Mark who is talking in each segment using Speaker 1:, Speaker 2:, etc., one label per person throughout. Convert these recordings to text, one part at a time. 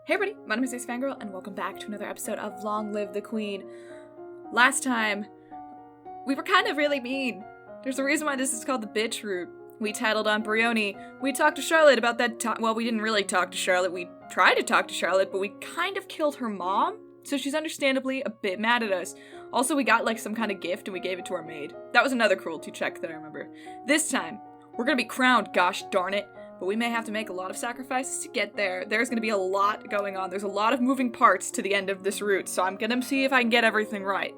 Speaker 1: Hey everybody, my name is AceFangirl, and welcome back to another episode of Long Live the Queen. Last time, we were kind of really mean. There's a reason why this is called the bitch route. We tattled on Brioni. We talked to Charlotte about that well, we didn't really talk to Charlotte. We tried to talk to Charlotte, but we kind of killed her mom, so she's understandably a bit mad at us. Also, we got like some kind of gift and we gave it to our maid. That was another cruelty check that I remember. This time, we're gonna be crowned, gosh darn it. But we may have to make a lot of sacrifices to get there. There's going to be a lot going on. There's a lot of moving parts to the end of this route, so I'm going to see if I can get everything right.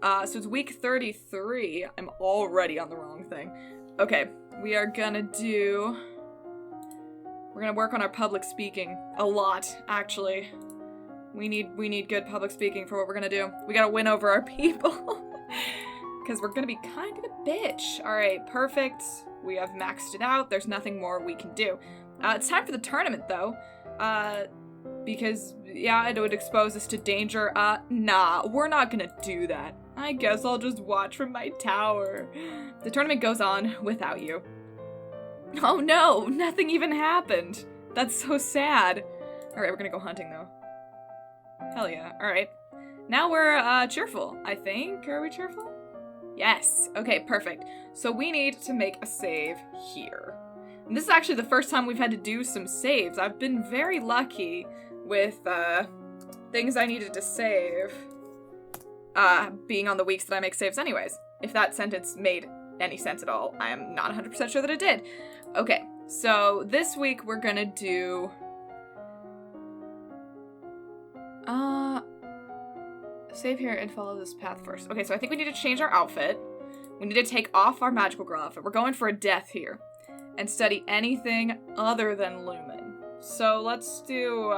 Speaker 1: So it's week 33. I'm already on the wrong thing. Okay, we're going to work on our public speaking. A lot, actually. We need good public speaking for what we're going to do. We got to win over our people. Because we're going to be kind of a bitch. Alright, perfect. We have maxed it out. There's nothing more we can do. It's time for the tournament, though. Because, yeah, it would expose us to danger. Nah, we're not gonna do that. I guess I'll just watch from my tower. The tournament goes on without you. Oh no, nothing even happened. That's so sad. Alright, we're gonna go hunting, though. Hell yeah. Alright. Now we're, cheerful, I think. Are we cheerful? Yes. Okay, perfect. So we need to make a save here. And this is actually the first time we've had to do some saves. I've been very lucky with, things I needed to save, being on the weeks that I make saves anyways. If that sentence made any sense at all, I am not 100% sure that it did. Okay, so this week we're gonna do, save here and follow this path first. Okay, so I think we need to change our outfit. We need to take off our magical girl outfit. We're going for a death here. And study anything other than Lumen. So let's do,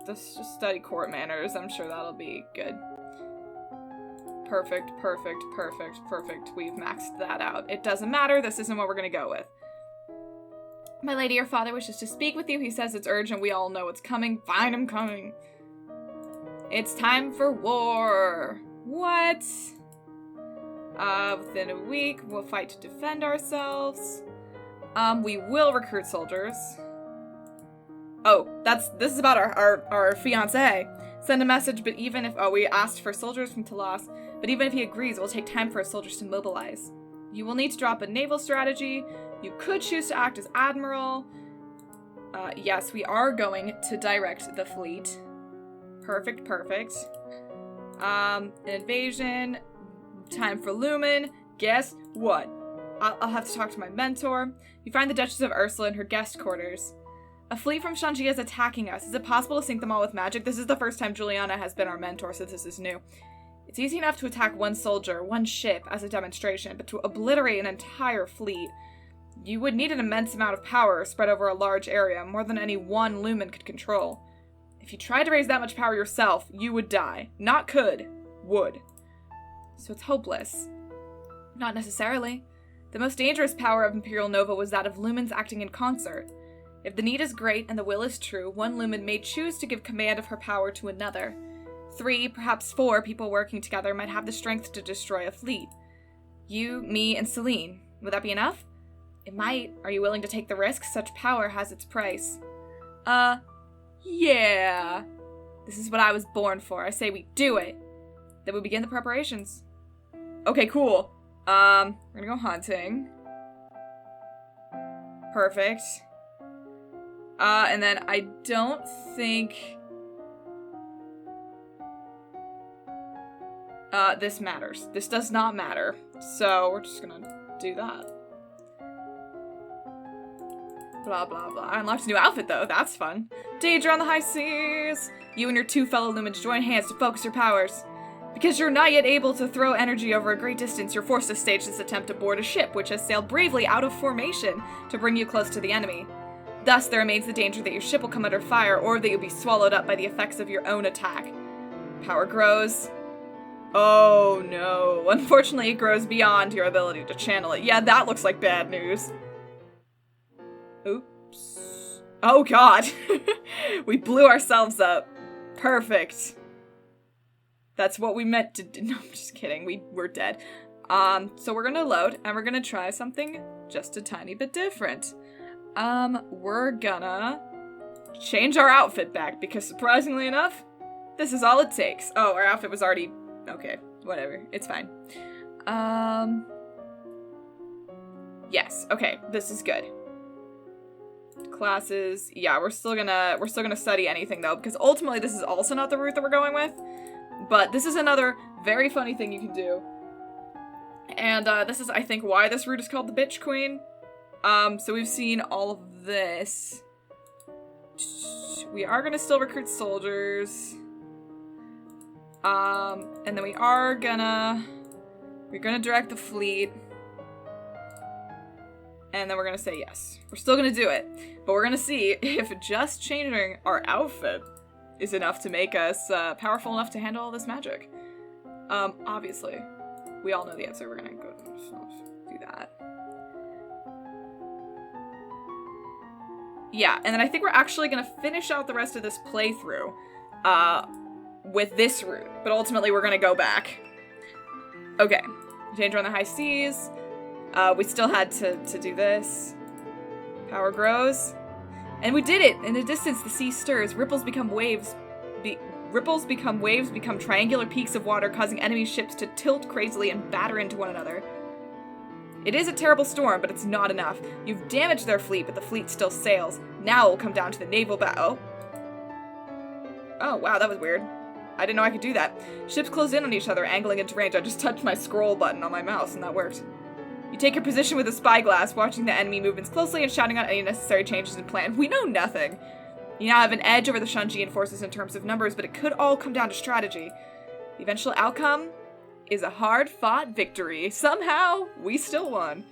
Speaker 1: let's just study court manners. I'm sure that'll be good. Perfect, perfect, perfect, perfect. We've maxed that out. It doesn't matter. This isn't what we're gonna go with. My lady, your father wishes to speak with you. He says it's urgent. We all know it's coming. Fine, I'm coming. It's time for war. What? Within a week, we'll fight to defend ourselves. We will recruit soldiers. Oh, this is about our fiancé. Send a message, but even if, we asked for soldiers from Talas, but even if he agrees, it will take time for his soldiers to mobilize. You will need to drop a naval strategy. You could choose to act as admiral. Yes, we are going to direct the fleet. Perfect, perfect. An invasion. Time for Lumen. Guess what? I'll have to talk to my mentor. You find the Duchess of Ursula in her guest quarters. A fleet from Shanji is attacking us. Is it possible to sink them all with magic? This is the first time Juliana has been our mentor, so this is new. It's easy enough to attack one soldier, one ship, as a demonstration, but to obliterate an entire fleet, you would need an immense amount of power spread over a large area, more than any one Lumen could control. If you tried to raise that much power yourself, you would die. Not could, would. So it's hopeless. Not necessarily. The most dangerous power of Imperial Nova was that of Lumens acting in concert. If the need is great and the will is true, one Lumen may choose to give command of her power to another. 3, perhaps 4 people working together might have the strength to destroy a fleet. You, me, and Celine. Would that be enough? It might. Are you willing to take the risk? Such power has its price. Yeah. This is what I was born for. I say we do it. Then we begin the preparations. Okay, cool. We're gonna go hunting. Perfect. And then I don't think this matters. This does not matter. So we're just gonna do that. Blah, blah, blah. I unlocked a new outfit, though. That's fun. Danger on the high seas! You and your 2 fellow Lumens join hands to focus your powers. Because you're not yet able to throw energy over a great distance, you're forced to stage this attempt to board a ship, which has sailed bravely out of formation to bring you close to the enemy. Thus, there remains the danger that your ship will come under fire, or that you'll be swallowed up by the effects of your own attack. Power grows. Oh no. Unfortunately, it grows beyond your ability to channel it. Yeah, that looks like bad news. Oops. Oh god. We blew ourselves up. Perfect. That's what we meant to do. No, I'm just kidding. We're dead. So we're gonna load, and we're gonna try something just a tiny bit different. We're gonna change our outfit back, because surprisingly enough, this is all it takes. Oh, our outfit was already... Okay, whatever. It's fine. Yes, okay, this is good. Classes, yeah, we're still gonna study anything though, because ultimately this is also not the route that we're going with, but this is another very funny thing you can do. And this is, I think, why this route is called the Bitch Queen. So we've seen all of this. We are gonna still recruit soldiers. And then we're gonna direct the fleet. And then we're gonna say yes. We're still gonna do it. But we're gonna see if just changing our outfit is enough to make us powerful enough to handle all this magic. Obviously. We all know the answer. We're gonna go do that. Yeah, and then I think we're actually gonna finish out the rest of this playthrough with this route. But ultimately we're gonna go back. Okay. Danger on the high seas. We still had to do this. Power grows. And we did it! In the distance, the sea stirs. Ripples become waves. Ripples become waves, become triangular peaks of water, causing enemy ships to tilt crazily and batter into one another. It is a terrible storm, but it's not enough. You've damaged their fleet, but the fleet still sails. Now it'll come down to the naval battle. Oh, wow, that was weird. I didn't know I could do that. Ships close in on each other, angling into range. I just touched my scroll button on my mouse, and that worked. You take your position with a spyglass, watching the enemy movements closely and shouting out any necessary changes in plan. We know nothing. You now have an edge over the Shunjian forces in terms of numbers, but it could all come down to strategy. The eventual outcome is a hard-fought victory. Somehow, we still won.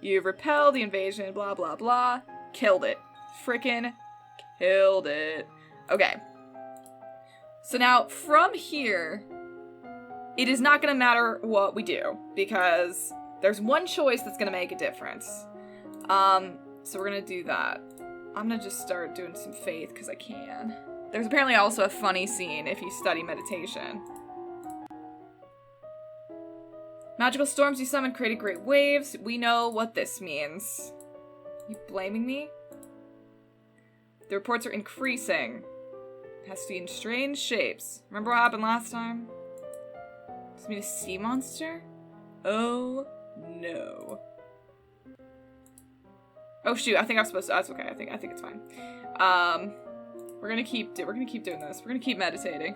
Speaker 1: You repelled the invasion, blah, blah, blah. Killed it. Frickin' killed it. Okay. So now, from here, it is not going to matter what we do, because there's one choice that's going to make a difference. So we're going to do that. I'm going to just start doing some faith, because I can. There's apparently also a funny scene if you study meditation. Magical storms you summoned created great waves. We know what this means. You blaming me? The reports are increasing. It has to be in strange shapes. Remember what happened last time? Does it mean a sea monster? Oh no. Oh shoot, I think I'm supposed to. That's okay. I think it's fine. We're gonna keep doing this. We're gonna keep meditating.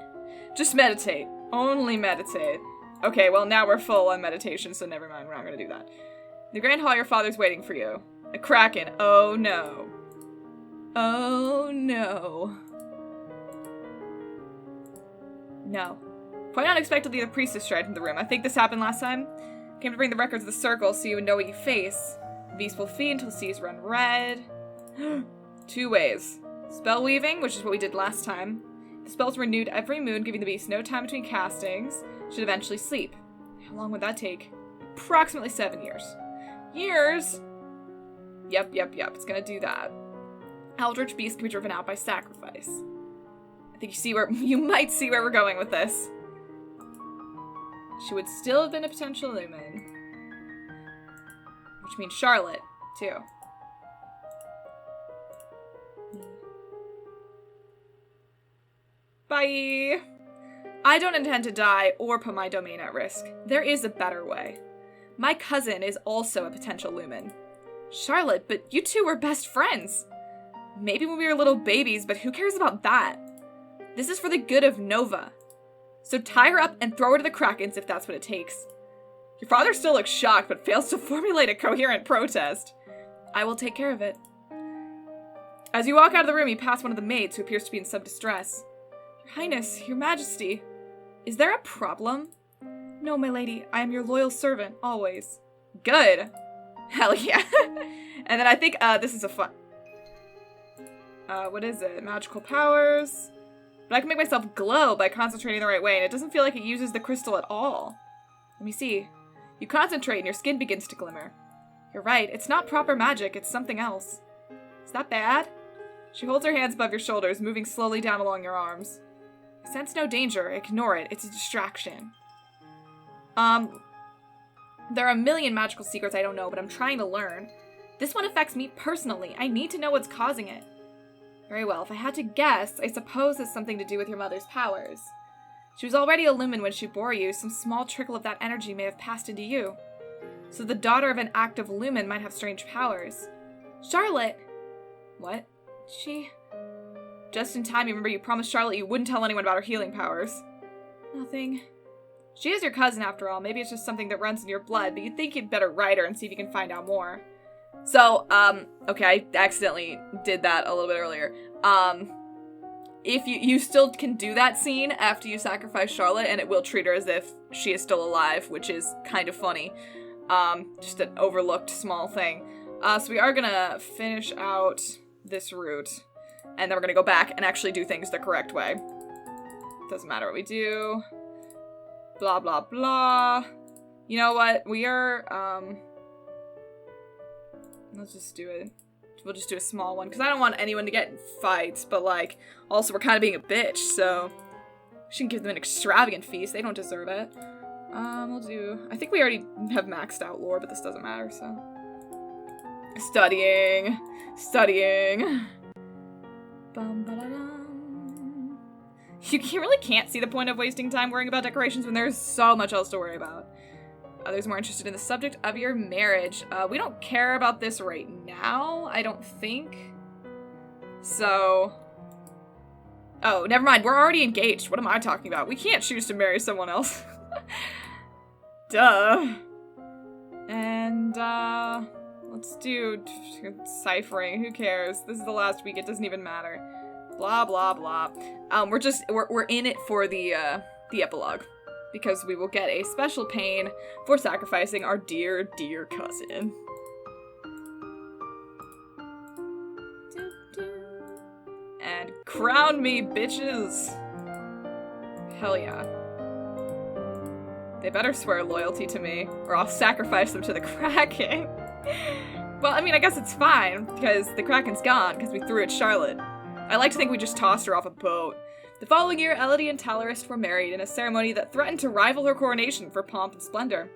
Speaker 1: Just meditate. Only meditate. Okay, well now we're full on meditation, so never mind. We're not gonna do that. The Grand Hall, your father's waiting for you. A kraken. Oh no. Oh no. No. Quite unexpectedly, the priestess stride from the room. I think this happened last time. Came to bring the records of the circle so you would know what you face. The beast will feed until the seas run red. 2 ways. Spell weaving, which is what we did last time. The spell's renewed every moon, giving the beast no time between castings. Should eventually sleep. How long would that take? Approximately 7 years. Years? Yep. It's gonna do that. Eldritch beast can be driven out by sacrifice. I think you might see where we're going with this. She would still have been a potential lumen. Which means Charlotte, too. Bye! I don't intend to die or put my domain at risk. There is a better way. My cousin is also a potential lumen. Charlotte, but you two were best friends. Maybe when we were little babies, but who cares about that? This is for the good of Nova. So tie her up and throw her to the Krakens if that's what it takes. Your father still looks shocked, but fails to formulate a coherent protest. I will take care of it. As you walk out of the room, you pass one of the maids who appears to be in some distress. Your Highness, Your Majesty, is there a problem? No, my lady, I am your loyal servant, always. Good. Hell yeah. And then I think this is a fun... what is it? Magical powers. But I can make myself glow by concentrating the right way, and it doesn't feel like it uses the crystal at all. Let me see. You concentrate and your skin begins to glimmer. You're right, it's not proper magic, it's something else. Is that bad? She holds her hands above your shoulders, moving slowly down along your arms. I sense no danger, ignore it, it's a distraction. There are a million magical secrets I don't know, but I'm trying to learn. This one affects me personally, I need to know what's causing it. Very well, if I had to guess, I suppose it's something to do with your mother's powers. She was already a lumen when she bore you. Some small trickle of that energy may have passed into you. So the daughter of an active lumen might have strange powers. Charlotte! What? She... Just in time, you remember you promised Charlotte you wouldn't tell anyone about her healing powers. Nothing. She is your cousin, after all. Maybe it's just something that runs in your blood, but you'd think you'd better write her and see if you can find out more. So, okay, I accidentally did that a little bit earlier. If you still can do that scene after you sacrifice Charlotte, and it will treat her as if she is still alive, which is kind of funny. Just an overlooked small thing. So we are gonna finish out this route, and then we're gonna go back and actually do things the correct way. Doesn't matter what we do. Blah, blah, blah. You know what? We are, let's just do it. We'll just do a small one, because I don't want anyone to get in fights, but, like, also we're kind of being a bitch, so we shouldn't give them an extravagant feast. They don't deserve it. We'll do... I think we already have maxed out lore, but this doesn't matter, so... Studying. Bum-ba-da-dum. You really can't see the point of wasting time worrying about decorations when there's so much else to worry about. Others more interested in the subject of your marriage. We don't care about this right now, I don't think. So... Oh, never mind, we're already engaged. What am I talking about? We can't choose to marry someone else. Duh. And, let's do ciphering. Who cares? This is the last week, it doesn't even matter. Blah, blah, blah. We're in it for the epilogue. Because we will get a special pain for sacrificing our dear, dear cousin. And crown me, bitches! Hell yeah. They better swear loyalty to me, or I'll sacrifice them to the Kraken. Well, I mean, I guess it's fine, because the Kraken's gone, because we threw at Charlotte. I like to think we just tossed her off a boat. The following year, Elodie and Talarist were married in a ceremony that threatened to rival her coronation for pomp and splendor.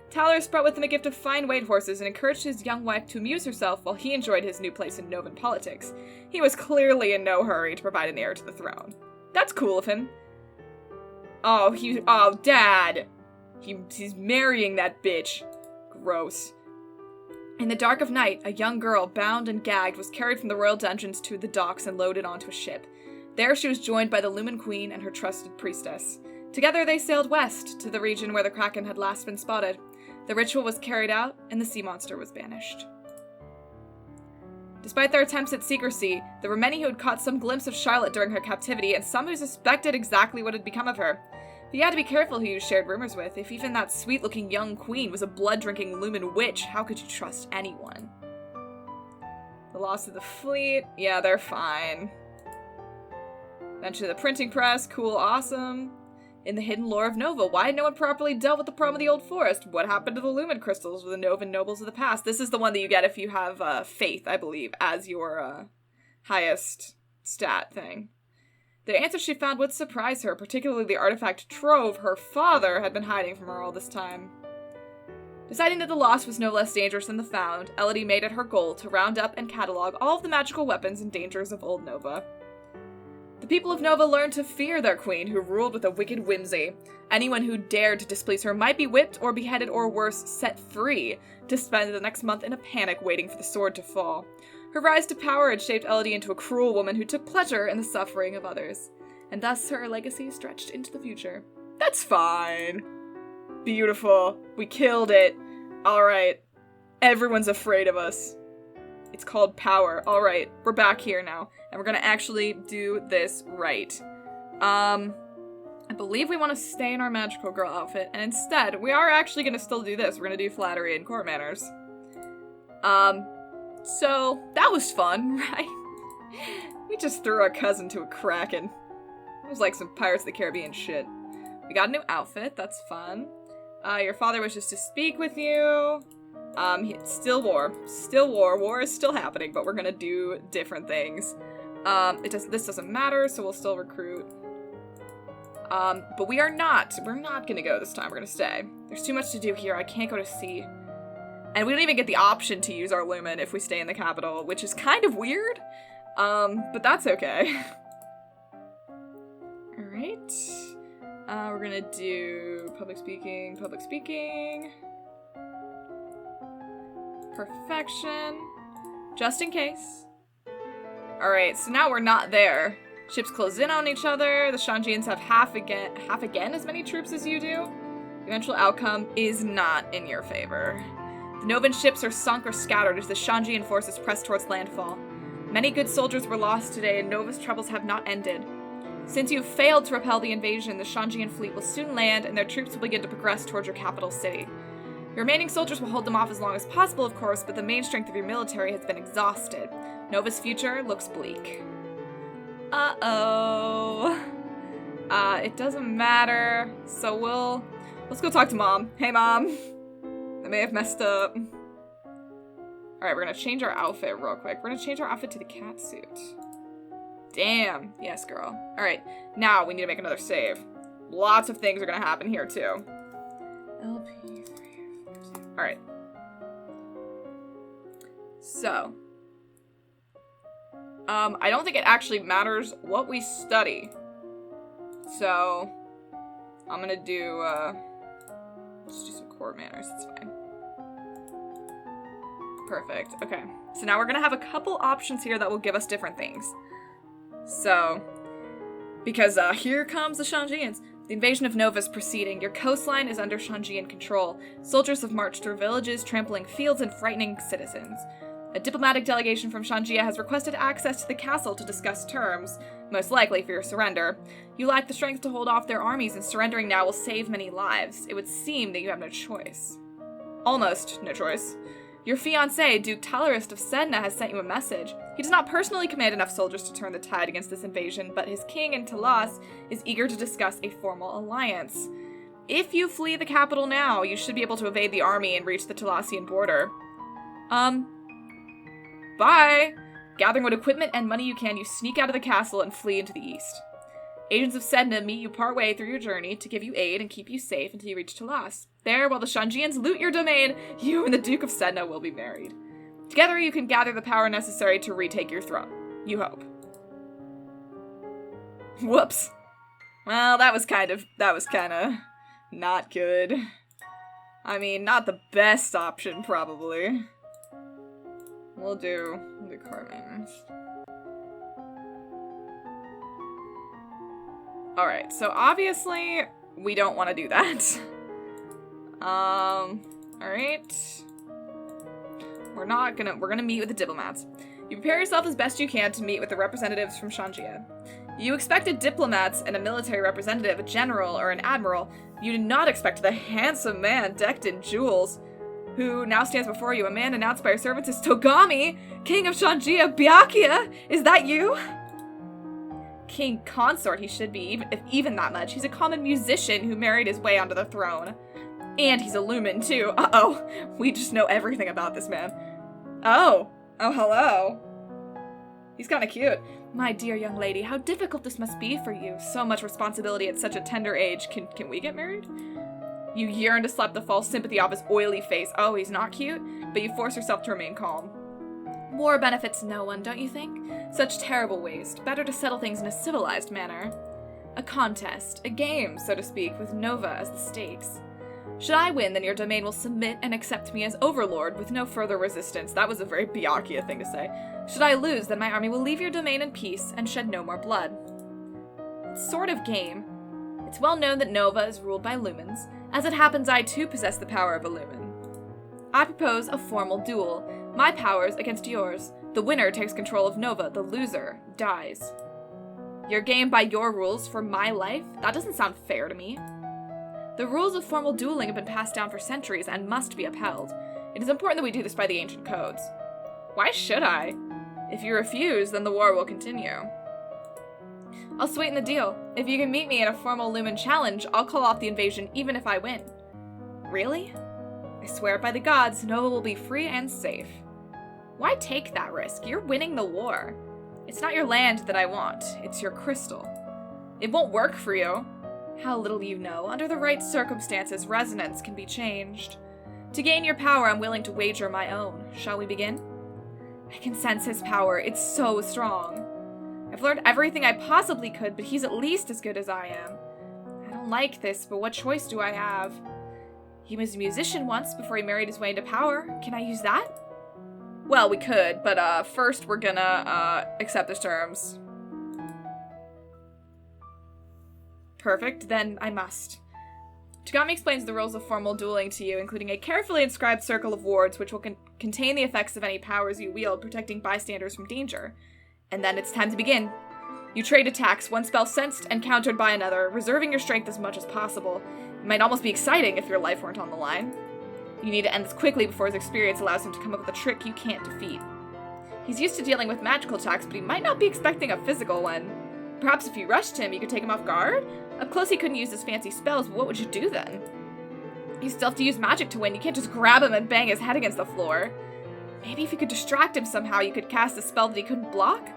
Speaker 1: Talarist brought with him a gift of fine weight horses and encouraged his young wife to amuse herself while he enjoyed his new place in Novan politics. He was clearly in no hurry to provide an heir to the throne. That's cool of him. Oh, Dad! He's marrying that bitch. Gross. In the dark of night, a young girl, bound and gagged, was carried from the royal dungeons to the docks and loaded onto a ship. There she was joined by the Lumen Queen and her trusted priestess. Together they sailed west, to the region where the Kraken had last been spotted. The ritual was carried out, and the sea monster was banished. Despite their attempts at secrecy, there were many who had caught some glimpse of Charlotte during her captivity, and some who suspected exactly what had become of her. But you had to be careful who you shared rumors with. If even that sweet-looking young queen was a blood-drinking Lumen witch, how could you trust anyone? The loss of the fleet? Yeah, they're fine. Mention of the printing press, cool, awesome. In the hidden lore of Nova, why had no one properly dealt with the problem of the old forest? What happened to the Lumen crystals with the Novan nobles of the past? This is the one that you get if you have faith, I believe, as your highest stat thing. The answer she found would surprise her, particularly the artifact trove her father had been hiding from her all this time. Deciding that the loss was no less dangerous than the found, Elodie made it her goal to round up and catalog all of the magical weapons and dangers of old Nova. The people of Nova learned to fear their queen, who ruled with a wicked whimsy. Anyone who dared to displease her might be whipped or beheaded or worse, set free, to spend the next month in a panic waiting for the sword to fall. Her rise to power had shaped Elodie into a cruel woman who took pleasure in the suffering of others, and thus her legacy stretched into the future. That's fine. Beautiful. We killed it. Alright. Everyone's afraid of us. It's called power. Alright, we're back here now, and we're gonna actually do this right. I believe we want to stay in our magical girl outfit, and instead, we are actually gonna still do this. We're gonna do flattery and court manners. So, that was fun, right? We just threw our cousin to a Kraken. It was like some Pirates of the Caribbean shit. We got a new outfit, that's fun. Your father wishes to speak with you. Still war. War is still happening, but we're gonna do different things. This doesn't matter, so we'll still recruit. But we're not gonna go this time, we're gonna stay. There's too much to do here, I can't go to sea. And we don't even get the option to use our lumen if we stay in the capital, which is kind of weird. But that's okay. Alright. We're gonna do public speaking. Perfection. Just in case. Alright, so now we're not there. Ships close in on each other. The Shanjians have half again as many troops as you do. The eventual outcome is not in your favor. The Novan ships are sunk or scattered as the Shanjian forces press towards landfall. Many good soldiers were lost today, and Nova's troubles have not ended. Since you have failed to repel the invasion, the Shanjian fleet will soon land, and their troops will begin to progress towards your capital city. Your remaining soldiers will hold them off as long as possible, of course, but the main strength of your military has been exhausted. Nova's future looks bleak. Uh-oh. It doesn't matter, so let's go talk to Mom. Hey, Mom. I may have messed up. Alright, we're gonna change our outfit real quick. We're gonna change our outfit to the cat suit. Damn. Yes, girl. Alright, now we need to make another save. Lots of things are gonna happen here, too. LP3. Alright. So. I don't think it actually matters what we study. So, I'm gonna do, let's do some court manners, it's fine. Perfect, okay. So now we're gonna have a couple options here that will give us different things. So, because, here comes the Shanjians. The invasion of Nova is proceeding. Your coastline is under Shanjian control. Soldiers have marched through villages, trampling fields and frightening citizens. A diplomatic delegation from Shanjia has requested access to the castle to discuss terms, most likely for your surrender. You lack the strength to hold off their armies, and surrendering now will save many lives. It would seem that you have no choice. Almost no choice. Your fiancé, Duke Talarist of Sedna, has sent you a message. He does not personally command enough soldiers to turn the tide against this invasion, but his king in Talas is eager to discuss a formal alliance. If you flee the capital now, you should be able to evade the army and reach the Talasian border. Bye! Gathering what equipment and money you can, you sneak out of the castle and flee into the east. Agents of Sedna meet you partway through your journey to give you aid and keep you safe until you reach Talas. There, while the Shanjians loot your domain, you and the Duke of Sedna will be married. Together you can gather the power necessary to retake your throne. You hope. Whoops. Well, that was kinda not good. I mean, not the best option, probably. We'll do court manners. Alright, so obviously, we don't want to do that. Alright. We're gonna meet with the diplomats. You prepare yourself as best you can to meet with the representatives from Shanjia. You expected diplomats and a military representative, a general, or an admiral. You did not expect the handsome man decked in jewels, who now stands before you. A man announced by your servants as Togami, King of Shanjia, Byakuya! Is that you? King consort he should be, if even that much. He's a common musician who married his way onto the throne. And he's a lumen, too. Uh-oh. We just know everything about this man. Oh, hello. He's kinda cute. My dear young lady, how difficult this must be for you. So much responsibility at such a tender age. Can we get married? You yearn to slap the false sympathy off his oily face. Oh, he's not cute? But you force yourself to remain calm. War benefits no one, don't you think? Such terrible waste. Better to settle things in a civilized manner. A contest, a game, so to speak, with Nova as the stakes. Should I win, then your domain will submit and accept me as overlord with no further resistance. That was a very Byakuya thing to say. Should I lose, then my army will leave your domain in peace and shed no more blood. What sort of game? It's well known that Nova is ruled by lumens. As it happens, I too possess the power of a lumen. I propose a formal duel. My powers against yours. The winner takes control of Nova. The loser dies. Your game by your rules for my life? That doesn't sound fair to me. The rules of formal dueling have been passed down for centuries and must be upheld. It is important that we do this by the ancient codes. Why should I? If you refuse, then the war will continue. I'll sweeten the deal. If you can meet me in a formal lumen challenge, I'll call off the invasion even if I win. Really? I swear it by the gods, Nova will be free and safe. Why take that risk? You're winning the war. It's not your land that I want, it's your crystal. It won't work for you. How little you know. Under the right circumstances, resonance can be changed. To gain your power, I'm willing to wager my own. Shall we begin? I can sense his power. It's so strong. I've learned everything I possibly could, but he's at least as good as I am. I don't like this, but what choice do I have? He was a musician once before he married his way into power. Can I use that? Well, we could, but first we're gonna accept his terms. Perfect, then I must. Tagami explains the rules of formal dueling to you, including a carefully inscribed circle of wards which will contain the effects of any powers you wield, protecting bystanders from danger. And then it's time to begin. You trade attacks, one spell sensed and countered by another, reserving your strength as much as possible. It might almost be exciting if your life weren't on the line. You need to end this quickly before his experience allows him to come up with a trick you can't defeat. He's used to dealing with magical attacks, but he might not be expecting a physical one. Perhaps if you rushed him, you could take him off guard? Up close he couldn't use his fancy spells, but what would you do then? You still have to use magic to win. You can't just grab him and bang his head against the floor. Maybe if you could distract him somehow, you could cast a spell that he couldn't block?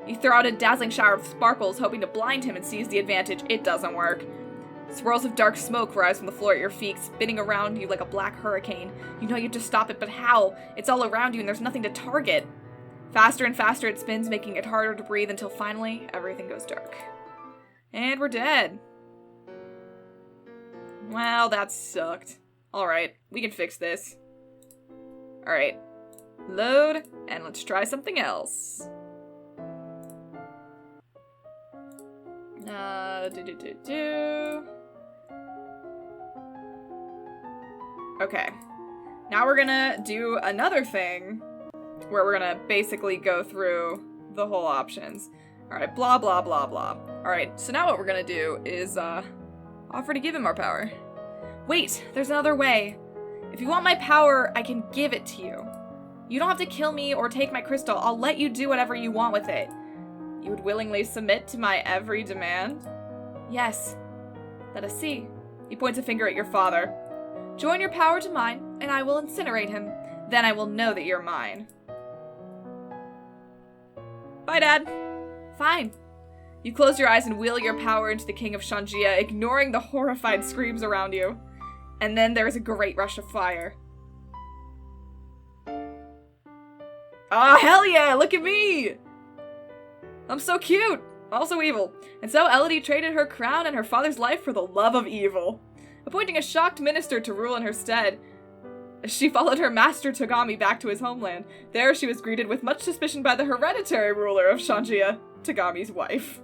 Speaker 1: You throw out a dazzling shower of sparkles, hoping to blind him and seize the advantage. It doesn't work. Swirls of dark smoke rise from the floor at your feet, spinning around you like a black hurricane. You know you have to stop it, but how? It's all around you and there's nothing to target. Faster and faster it spins, making it harder to breathe until finally everything goes dark. And we're dead. Well, that sucked. Alright, we can fix this. Alright. Load, and let's try something else. Okay. Now we're gonna do another thing where we're gonna basically go through the whole options. Alright, blah blah blah blah. Alright, so now what we're gonna do is offer to give him our power. Wait, there's another way. If you want my power, I can give it to you. You don't have to kill me or take my crystal. I'll let you do whatever you want with it. You would willingly submit to my every demand? Yes. Let us see. He points a finger at your father. Join your power to mine, and I will incinerate him. Then I will know that you're mine. Bye, Dad. Fine. You close your eyes and wheel your power into the King of Shanjia, ignoring the horrified screams around you. And then there is a great rush of fire. Ah, hell yeah! Look at me! I'm so cute! Also evil. And so Elodie traded her crown and her father's life for the love of evil. Appointing a shocked minister to rule in her stead, she followed her master Tagami back to his homeland. There she was greeted with much suspicion by the hereditary ruler of Shanjia, Tagami's wife.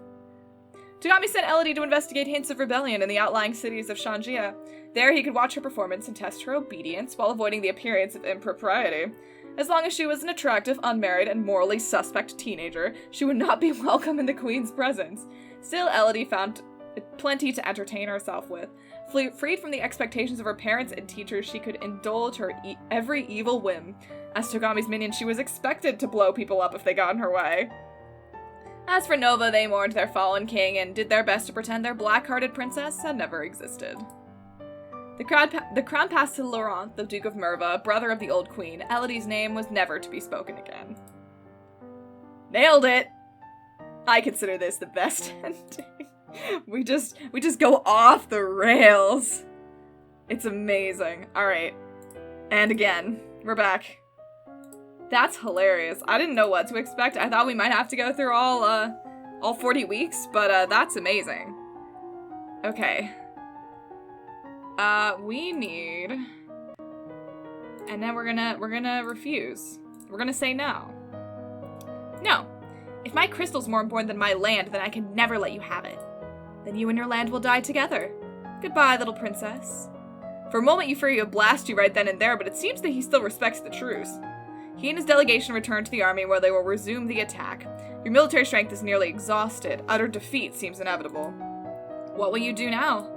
Speaker 1: Tagami sent Elodie to investigate hints of rebellion in the outlying cities of Shanjia. There he could watch her performance and test her obedience while avoiding the appearance of impropriety. As long as she was an attractive, unmarried, and morally suspect teenager, she would not be welcome in the queen's presence. Still, Elodie found plenty to entertain herself with. Freed from the expectations of her parents and teachers, she could indulge her every evil whim. As Tagami's minion, she was expected to blow people up if they got in her way. As for Nova, they mourned their fallen king and did their best to pretend their black-hearted princess had never existed. The crown passed to Laurent, the Duke of Merva, brother of the old queen. Elodie's name was never to be spoken again. Nailed it! I consider this the best ending. We just go off the rails. It's amazing. Alright. And again, we're back. That's hilarious. I didn't know what to expect. I thought we might have to go through all 40 weeks, but that's amazing. Okay. We need... And then we're gonna refuse. We're gonna say no. No. If my crystal's more important than my land, then I can never let you have it. Then you and your land will die together. Goodbye, little princess. For a moment, Euphoria would blast you right then and there, but it seems that he still respects the truce. He and his delegation return to the army where they will resume the attack. Your military strength is nearly exhausted. Utter defeat seems inevitable. What will you do now?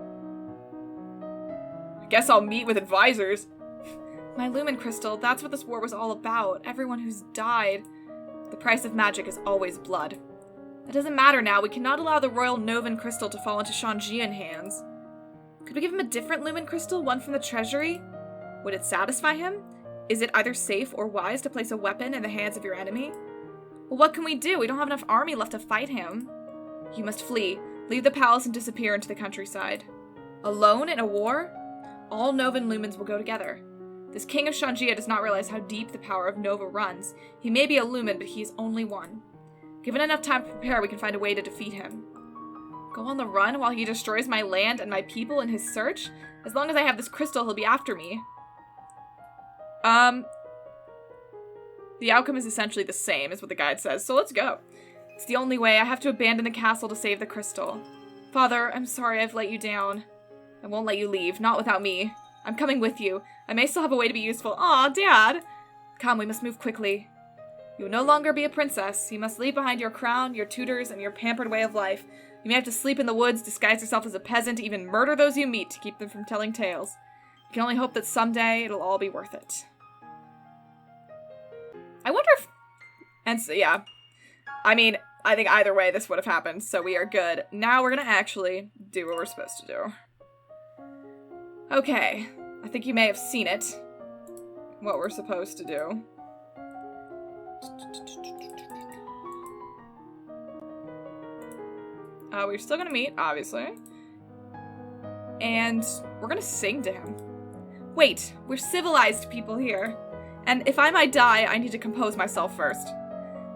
Speaker 1: I guess I'll meet with advisors. My lumen crystal, that's what this war was all about. Everyone who's died. The price of magic is always blood. It doesn't matter now. We cannot allow the royal Novan crystal to fall into Shanjian hands. Could we give him a different lumen crystal, one from the treasury? Would it satisfy him? Is it either safe or wise to place a weapon in the hands of your enemy? Well, what can we do? We don't have enough army left to fight him. You must flee. Leave the palace and disappear into the countryside. Alone in a war? All Novan lumens will go together. This king of Shanjia does not realize how deep the power of Nova runs. He may be a lumen, but he is only one. Given enough time to prepare, we can find a way to defeat him. Go on the run while he destroys my land and my people in his search? As long as I have this crystal, he'll be after me. The outcome is essentially the same, is what the guide says, so let's go. It's the only way. I have to abandon the castle to save the crystal. Father, I'm sorry I've let you down. I won't let you leave, not without me. I'm coming with you. I may still have a way to be useful. Aw, Dad! Come, we must move quickly. You will no longer be a princess. You must leave behind your crown, your tutors, and your pampered way of life. You may have to sleep in the woods, disguise yourself as a peasant, even murder those you meet to keep them from telling tales. You can only hope that someday it'll all be worth it. I wonder if... And so, yeah. I mean, I think either way this would have happened, so we are good. Now we're gonna actually do what we're supposed to do. Okay. I think you may have seen it. What we're supposed to do. We're still gonna meet, obviously. And we're gonna sing to him. Wait, we're civilized people here. And if I might die, I need to compose myself first.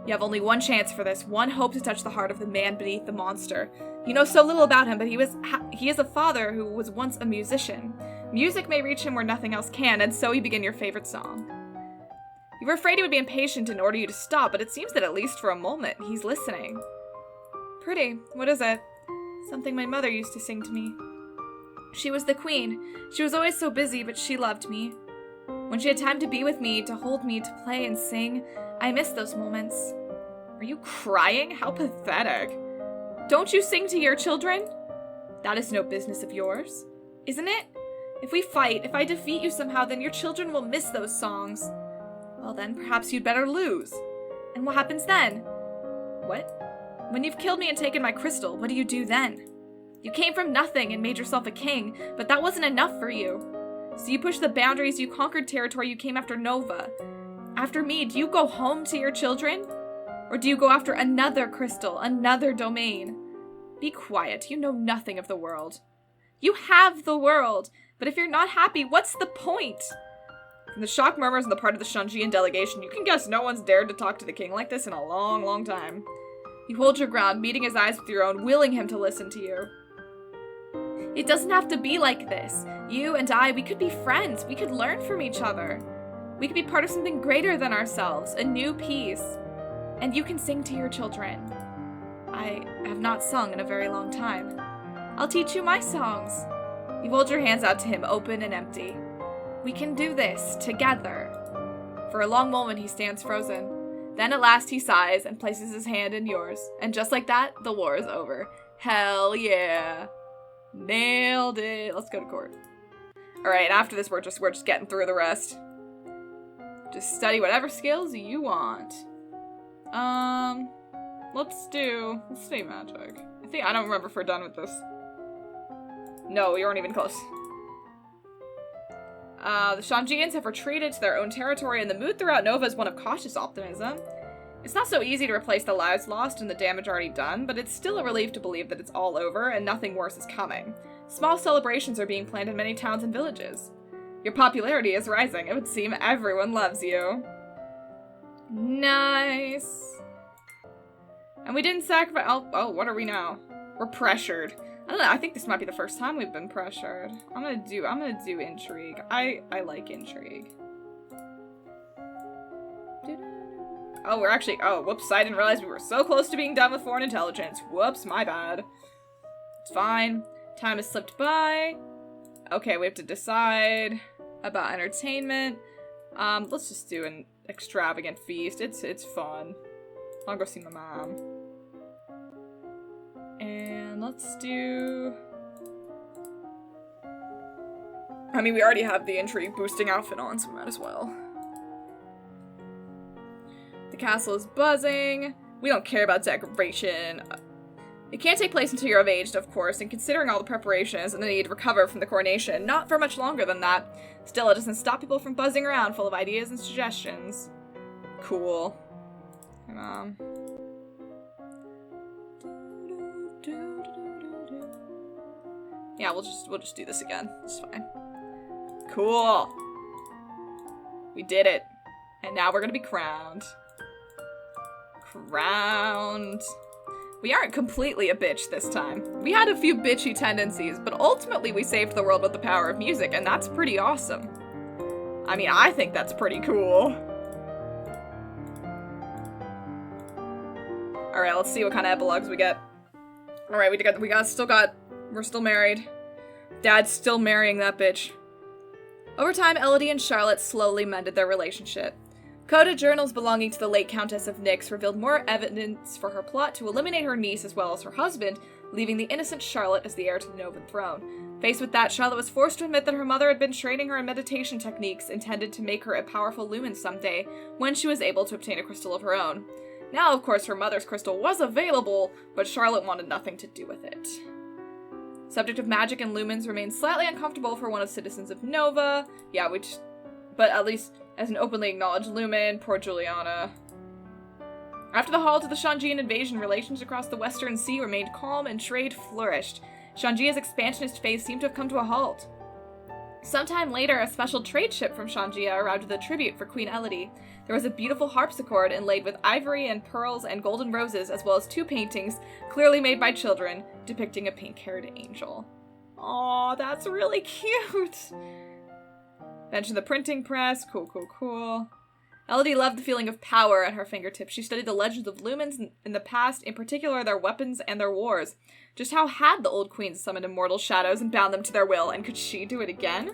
Speaker 1: You have only one chance for this, one hope to touch the heart of the man beneath the monster. You know so little about him, but he is a father who was once a musician. Music may reach him where nothing else can, and so you begin your favorite song. You were afraid he would be impatient and order you to stop, but it seems that at least for a moment, he's listening. Pretty. What is it? Something my mother used to sing to me. She was the queen. She was always so busy, but she loved me. When she had time to be with me, to hold me, to play and sing, I missed those moments. Are you crying? How pathetic. Don't you sing to your children? That is no business of yours, isn't it? If we fight, if I defeat you somehow, then your children will miss those songs. Well then, perhaps you'd better lose. And what happens then? What? When you've killed me and taken my crystal, what do you do then? You came from nothing and made yourself a king, but that wasn't enough for you. So you pushed the boundaries, you conquered territory, you came after Nova. After me, do you go home to your children? Or do you go after another crystal, another domain? Be quiet, you know nothing of the world. You have the world, but if you're not happy, what's the point? From the shocked murmurs on the part of the Shanjian delegation, you can guess no one's dared to talk to the king like this in a long, long time. You hold your ground, meeting his eyes with your own, willing him to listen to you. It doesn't have to be like this. You and I, we could be friends. We could learn from each other. We could be part of something greater than ourselves, a new piece. And you can sing to your children. I have not sung in a very long time. I'll teach you my songs. You hold your hands out to him, open and empty. We can do this, together. For a long moment, he stands frozen. Then at last he sighs and places his hand in yours. And just like that, the war is over. Hell yeah. Nailed it. Let's go to court. Alright, after this, we're just getting through the rest. Just study whatever skills you want. Let's study magic. I don't remember if we're done with this. No, we weren't even close. The Shanjians have retreated to their own territory, and the mood throughout Nova is one of cautious optimism. It's not so easy to replace the lives lost and the damage already done, but it's still a relief to believe that it's all over and nothing worse is coming. Small celebrations are being planned in many towns and villages. Your popularity is rising. It would seem everyone loves you. Nice. And we didn't sacrifice- oh, what are we now? We're pressured. I don't know, I think this might be the first time we've been pressured. I'm gonna do intrigue. I like intrigue. Oh, we're actually- oh, whoops, I didn't realize we were so close to being done with foreign intelligence. Whoops, my bad. It's fine. Time has slipped by. Okay, we have to decide about entertainment. Let's just do an extravagant feast. It's fun. I'll go see my mom. And let's do... I mean, we already have the intrigue boosting outfit on, so we might as well. The castle is buzzing. We don't care about decoration. It can't take place until you're of age, of course, and considering all the preparations and the need to recover from the coronation, not for much longer than that. Still, it doesn't stop people from buzzing around full of ideas and suggestions. Cool. Hey, Mom. Yeah, we'll just do this again. It's fine. Cool. We did it. And now we're gonna be crowned. Crowned. We aren't completely a bitch this time. We had a few bitchy tendencies, but ultimately we saved the world with the power of music, and that's pretty awesome. I mean, I think that's pretty cool. Alright, let's see what kind of epilogues we get. Alright, we're still married. Dad's still marrying that bitch. Over time, Elodie and Charlotte slowly mended their relationship. Coded journals belonging to the late Countess of Nyx revealed more evidence for her plot to eliminate her niece as well as her husband, leaving the innocent Charlotte as the heir to the Novan throne. Faced with that, Charlotte was forced to admit that her mother had been training her in meditation techniques intended to make her a powerful lumen someday, when she was able to obtain a crystal of her own. Now, of course, her mother's crystal was available, but Charlotte wanted nothing to do with it. Subject of magic and lumens remained slightly uncomfortable for one of citizens of Nova. Yeah, but at least as an openly acknowledged lumen, poor Juliana. After the halt of the Shanjian invasion, relations across the Western Sea remained calm and trade flourished. Shanjia's expansionist phase seemed to have come to a halt. Sometime later, a special trade ship from Shanjia arrived with a tribute for Queen Elodie. There was a beautiful harpsichord inlaid with ivory and pearls and golden roses, as well as 2 paintings, clearly made by children, depicting a pink-haired angel. Aw, that's really cute! Mention the printing press. Cool. Elodie loved the feeling of power at her fingertips. She studied the legends of lumens in the past, in particular their weapons and their wars. Just how had the old queens summoned immortal shadows and bound them to their will, and could she do it again?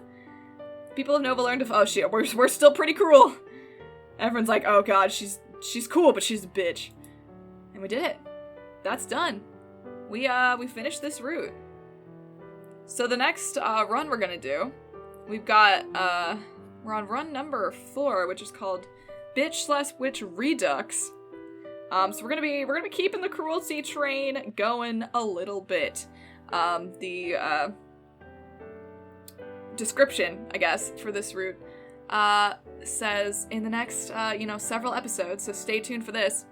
Speaker 1: People of Nova learned we're still pretty cruel. Everyone's like, oh god, she's cool, but she's a bitch. And we did it. That's done. We finished this route. So the next run we're gonna do, we've got we're on run number 4, which is called Bitch/Witch Redux. So we're gonna be keeping the cruelty train going a little bit. The description, I guess, for this route says in the next several episodes, so stay tuned for this.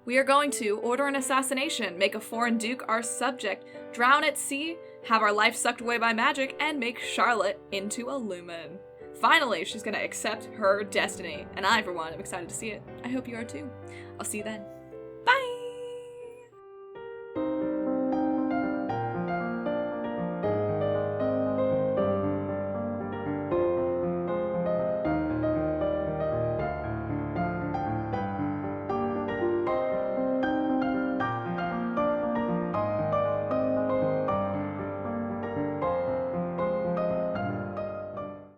Speaker 1: We are going to order an assassination, make a foreign duke our subject, drown at sea, have our life sucked away by magic, and make Charlotte into a lumen. Finally, she's gonna accept her destiny, and I, for one, am excited to see it. I hope you are too. I'll see you then.